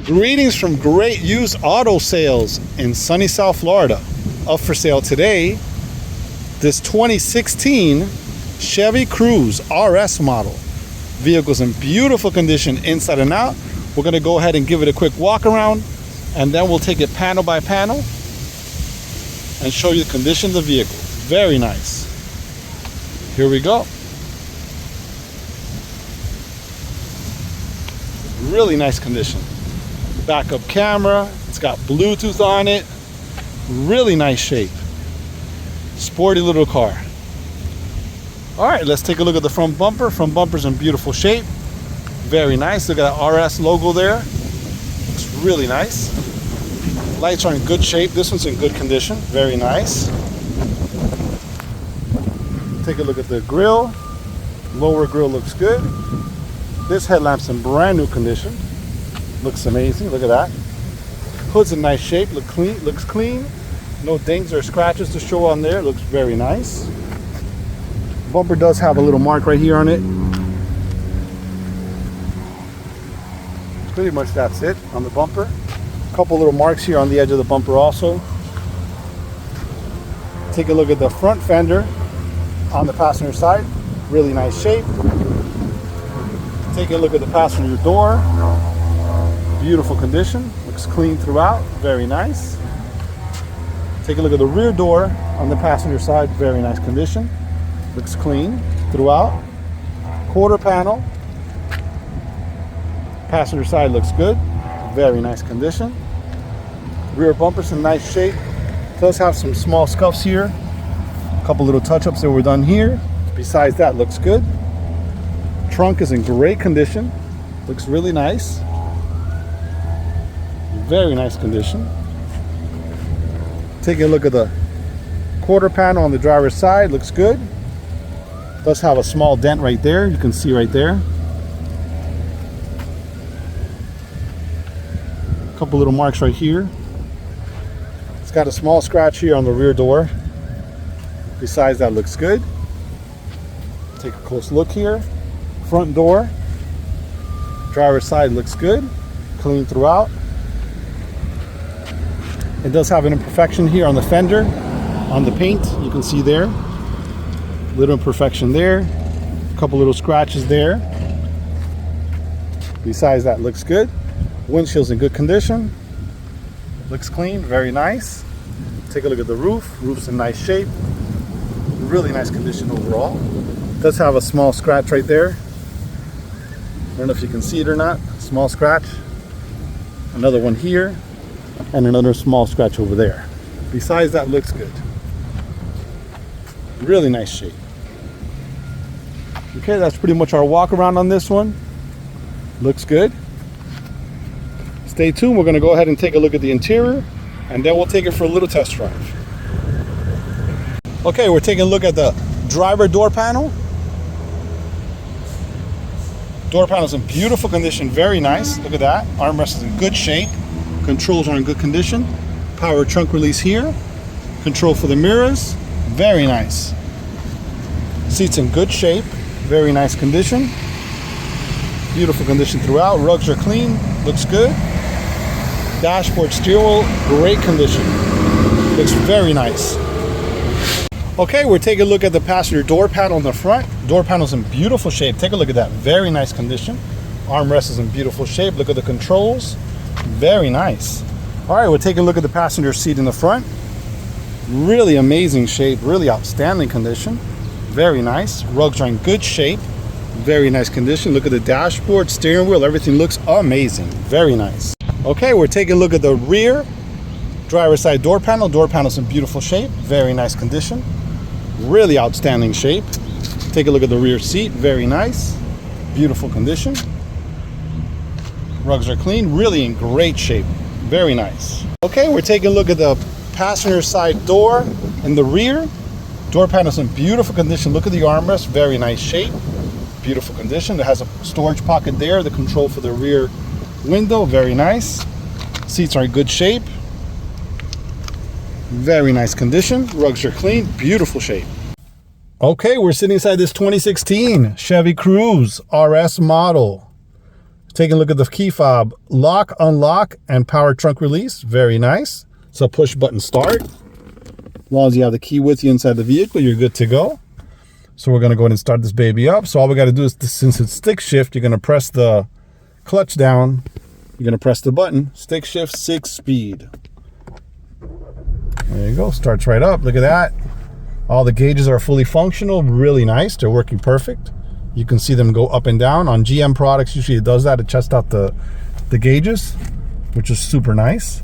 Greetings from Great Used Auto Sales in sunny South Florida. Up for sale today, this 2016 Chevy Cruze RS model. Vehicle's in beautiful condition inside and out. We're going to go ahead and give it a quick walk around, and then we'll take it panel by panel and show you the condition of the vehicle. Very nice. Here we go. Really nice condition. Backup camera, it's got Bluetooth on it. Really nice shape. Sporty little car. All right, let's take a look at the front bumper. Front bumper's in beautiful shape. Very nice. Look at that RS logo there. Looks really nice. Lights are in good shape. This one's in good condition. Very nice. Take a look at the grille. Lower grille looks good. This headlamp's in brand new condition. Looks amazing. Look at that. Hood's in nice shape. Looks clean. No dings or scratches to show on there. Looks very nice. Bumper does have a little mark right here on it. Pretty much that's it on the bumper. A couple little marks here on the edge of the bumper also. Take a look at the front fender on the passenger side. Really nice shape. Take a look at the passenger door. Beautiful condition. Looks clean throughout. Very nice. Take a look at the rear door on the passenger side. Very nice condition. Looks clean throughout. Quarter panel. Passenger side looks good. Very nice condition. Rear bumper's in nice shape. Does have some small scuffs here. A couple little touch-ups that were done here. Besides that, looks good. Trunk is in great condition. Looks really nice. Very nice condition. Taking a look at the quarter panel on the driver's side. Looks good. Does have a small dent right there. You can see right there. A couple little marks right here. It's got a small scratch here on the rear door. Besides that, looks good. Take a close look here. Front door. Driver's side looks good. Clean throughout. It does have an imperfection here on the fender, on the paint. You can see there. Little imperfection there. A couple little scratches there. Besides that, looks good. Windshield's in good condition. Looks clean, very nice. Take a look at the roof. Roof's in nice shape. Really nice condition overall. Does have a small scratch right there. I don't know if you can see it or not. Small scratch. Another one here. And another small scratch over there. Besides that, looks good. Really nice shape. Okay, that's pretty much our walk around on this one. Looks good. Stay tuned. We're going to go ahead and take a look at the interior, and then we'll take it for a little test drive. Okay, we're taking a look at the driver door panel. Door panel's in beautiful condition. Very nice. Look at that. Armrest is in good shape. Controls are in good condition. Power trunk release here. Control for the mirrors. Very nice. Seats in good shape. Very nice condition. Beautiful condition throughout. Rugs are clean. Looks good. Dashboard, steering wheel, great condition. Looks very nice. Okay, we're taking a look at the passenger door panel in the front. Door panel's in beautiful shape. Take a look at that. Very nice condition. Armrest is in beautiful shape. Look at the controls. Very nice. All right, we'll take a look at the passenger seat in the front. Really amazing shape, really outstanding condition. Very nice. Rugs are in good shape. Very nice condition. Look at the dashboard, steering wheel, everything looks amazing. Very nice. Okay, we're taking a look at the rear driver's side door panel. Door panel's in beautiful shape. Very nice condition. Really outstanding shape. Take a look at the rear seat. Very nice. Beautiful condition. Rugs are clean, really in great shape. Very nice. Okay, we're taking a look at the passenger side door in the rear. Door panel's in beautiful condition. Look at the armrest, very nice shape. Beautiful condition. It has a storage pocket there, the control for the rear window, very nice. Seats are in good shape. Very nice condition. Rugs are clean, beautiful shape. Okay, we're sitting inside this 2016 Chevy Cruze RS model. Taking a look at the key fob, lock, unlock, and power trunk release. Very nice. So push button start. As long as you have the key with you inside the vehicle, you're good to go. So we're going to go ahead and start this baby up. So all we got to do is, since it's stick shift, you're going to press the clutch down. You're going to press the button, stick shift, 6-speed. There you go. Starts right up. Look at that. All the gauges are fully functional. Really nice. They're working perfect. You can see them go up and down. On GM products, usually it does that to test out the gauges, which is super nice.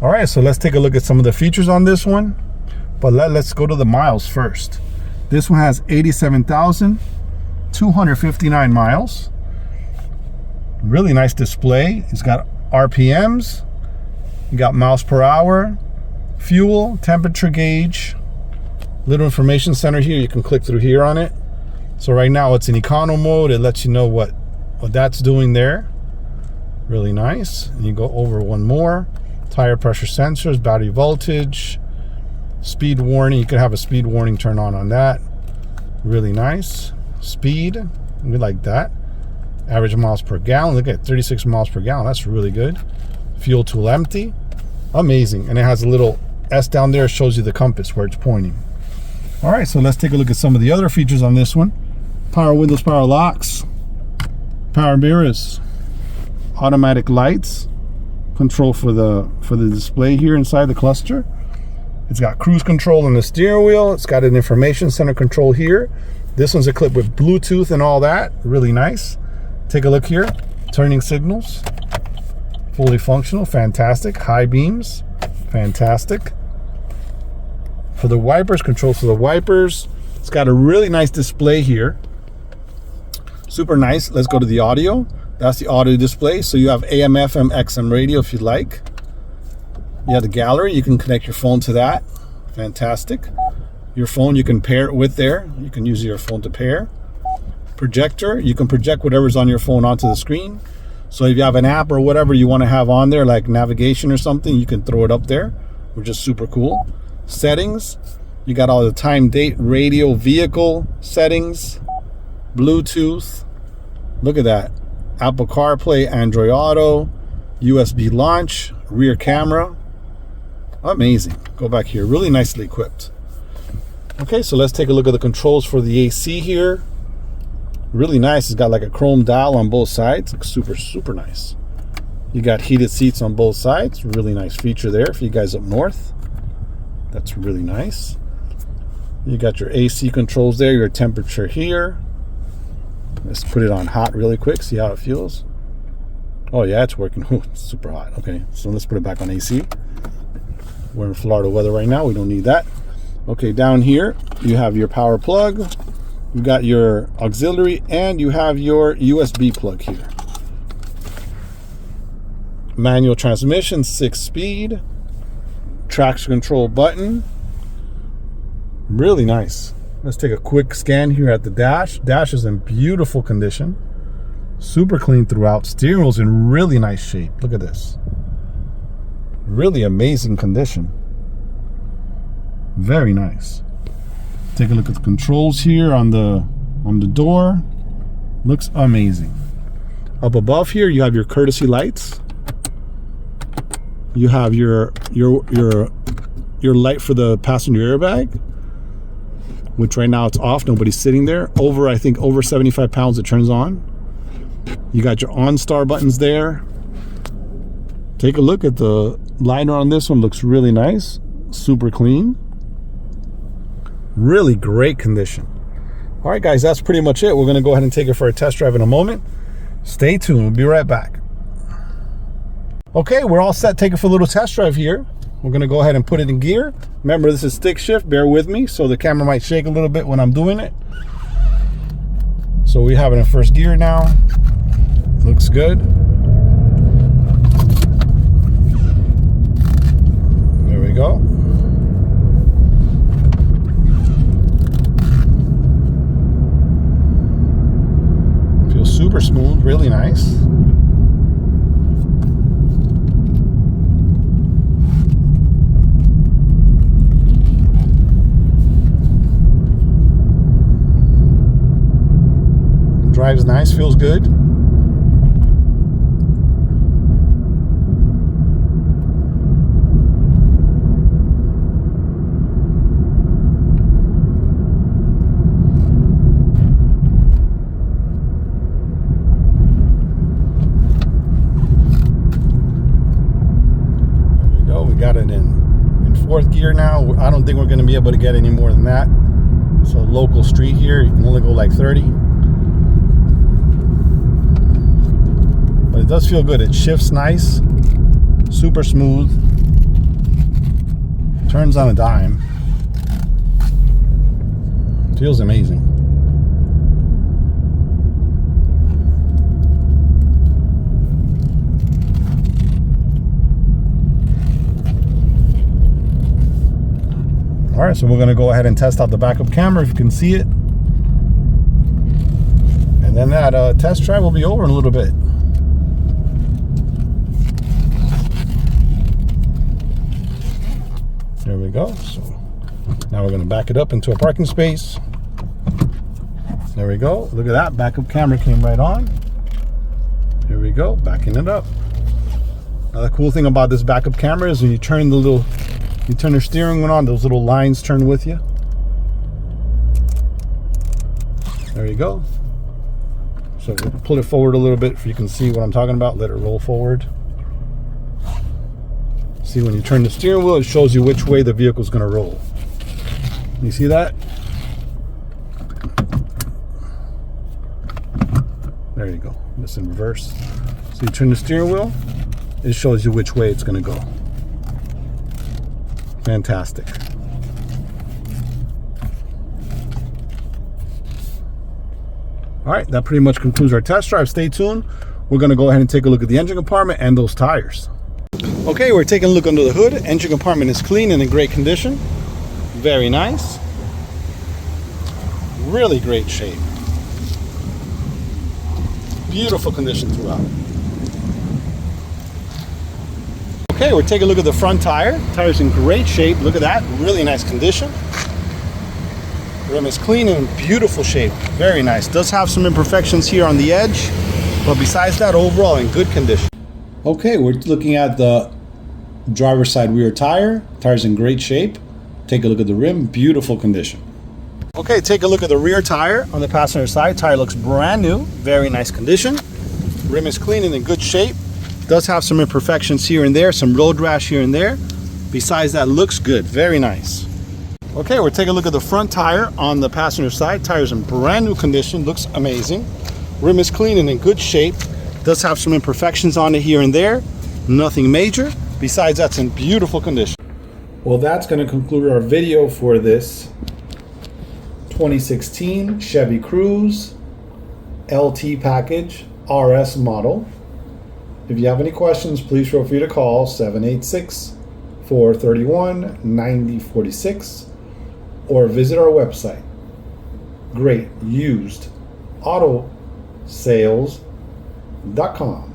All right, so let's take a look at some of the features on this one. But let's go to the miles first. This one has 87,259 miles. Really nice display. It's got RPMs. You got miles per hour, fuel, temperature gauge, little information center here. You can click through here on it. So right now it's in econo mode. It lets you know what that's doing there. Really nice. And you go over one more. Tire pressure sensors, battery voltage, speed warning. You could have a speed warning turn on that. Really nice. Speed, we like that. Average miles per gallon. Look at 36 miles per gallon. That's really good. Fuel tool empty. Amazing. And it has a little S down there. It shows you the compass where it's pointing. All right, so let's take a look at some of the other features on this one. Power windows, power locks, power mirrors, automatic lights, control for the display here inside the cluster. It's got cruise control on the steering wheel. It's got an information center control here. This one's equipped with Bluetooth and all that. Really nice. Take a look here. Turning signals, fully functional, fantastic. High beams, fantastic. For the wipers, controls for the wipers. It's got a really nice display here. Super nice. Let's go to the audio. That's the audio display. So you have AM, FM, XM radio if you'd like. You have the gallery. You can connect your phone to that. Fantastic. Your phone, you can pair it with there. You can use your phone to pair. Projector, you can project whatever's on your phone onto the screen. So if you have an app or whatever you want to have on there, like navigation or something, you can throw it up there, which is super cool. Settings, you got all the time, date, radio, vehicle settings, Bluetooth. Look at that. Apple CarPlay, Android Auto, USB launch, rear camera. Amazing. Go back here. Really nicely equipped. Okay, so let's take a look at the controls for the AC here. Really nice. It's got like a chrome dial on both sides. Looks super, super nice. You got heated seats on both sides. Really nice feature there for you guys up north. That's really nice. You got your AC controls there, your temperature here. Let's put it on hot really quick, see how it feels. Oh yeah, it's working. Ooh, it's super hot. Okay, so let's put it back on AC. We're in Florida weather right now. We don't need that. Okay, down here, you have your power plug. You got your auxiliary, and you have your USB plug here. Manual transmission, 6-speed. Traction control button. Really nice. Let's take a quick scan here at the dash. Dash is in beautiful condition. Super clean throughout. Steering wheel's in really nice shape. Look at this. Really amazing condition. Very nice. Take a look at the controls here on the door. Looks amazing. Up above here, you have your courtesy lights. You have your light for the passenger airbag, which right now it's off. Nobody's sitting there. I think over 75 pounds, it turns on. You got your OnStar buttons there. Take a look at the liner on this one. Looks really nice. Super clean. Really great condition. All right, guys, that's pretty much it. We're going to go ahead and take it for a test drive in a moment. Stay tuned. We'll be right back. Okay, we're all set. Take it for a little test drive here. We're going to go ahead and put it in gear. Remember, this is stick shift. Bear with me. So the camera might shake a little bit when I'm doing it. So we have it in first gear now. Looks good. There we go. Feels super smooth, really nice. Drives nice, feels good. got it in fourth gear now. I don't think we're going to be able to get any more than that. So local street here, you can only go like 30. But it does feel good. It shifts nice, super smooth, turns on a dime. Feels amazing. All right, so we're going to go ahead and test out the backup camera if you can see it. And then that test drive will be over in a little bit. There we go. So now we're going to back it up into a parking space. There we go. Look at that. Backup camera came right on. Here we go. Backing it up. Now the cool thing about this backup camera is when you turn the steering wheel on, those little lines turn with you. There you go. So we'll pull it forward a little bit so you can see what I'm talking about. Let it roll forward. See, when you turn the steering wheel, it shows you which way the vehicle's going to roll. You see that? There you go. It's in reverse. So you turn the steering wheel, it shows you which way it's going to go. Fantastic. All right, that pretty much concludes our test drive. Stay tuned. We're going to go ahead and take a look at the engine compartment and those tires. Okay, we're taking a look under the hood. Engine compartment is clean and in great condition. Very nice. Really great shape. Beautiful condition throughout. Okay, we're taking a look at the front tire. Tire's in great shape. Look at that. Really nice condition. Rim is clean and in beautiful shape. Very nice. Does have some imperfections here on the edge, but besides that, overall in good condition. Okay, we're looking at the driver's side rear tire. Tire's in great shape. Take a look at the rim. Beautiful condition. Okay, take a look at the rear tire on the passenger side. Tire looks brand new. Very nice condition. Rim is clean and in good shape. Does have some imperfections here and there, some road rash here and there. Besides that, looks good. Very nice. Okay, we're taking a look at the front tire on the passenger side. Tire's in brand new condition. Looks amazing. Rim is clean and in good shape. Does have some imperfections on it here and there. Nothing major. Besides, that's in beautiful condition. Well, that's going to conclude our video for this 2016 Chevy Cruze LT package RS model. If you have any questions, please feel free to call 786-431-9046 or visit our website, greatusedauto.sales.com.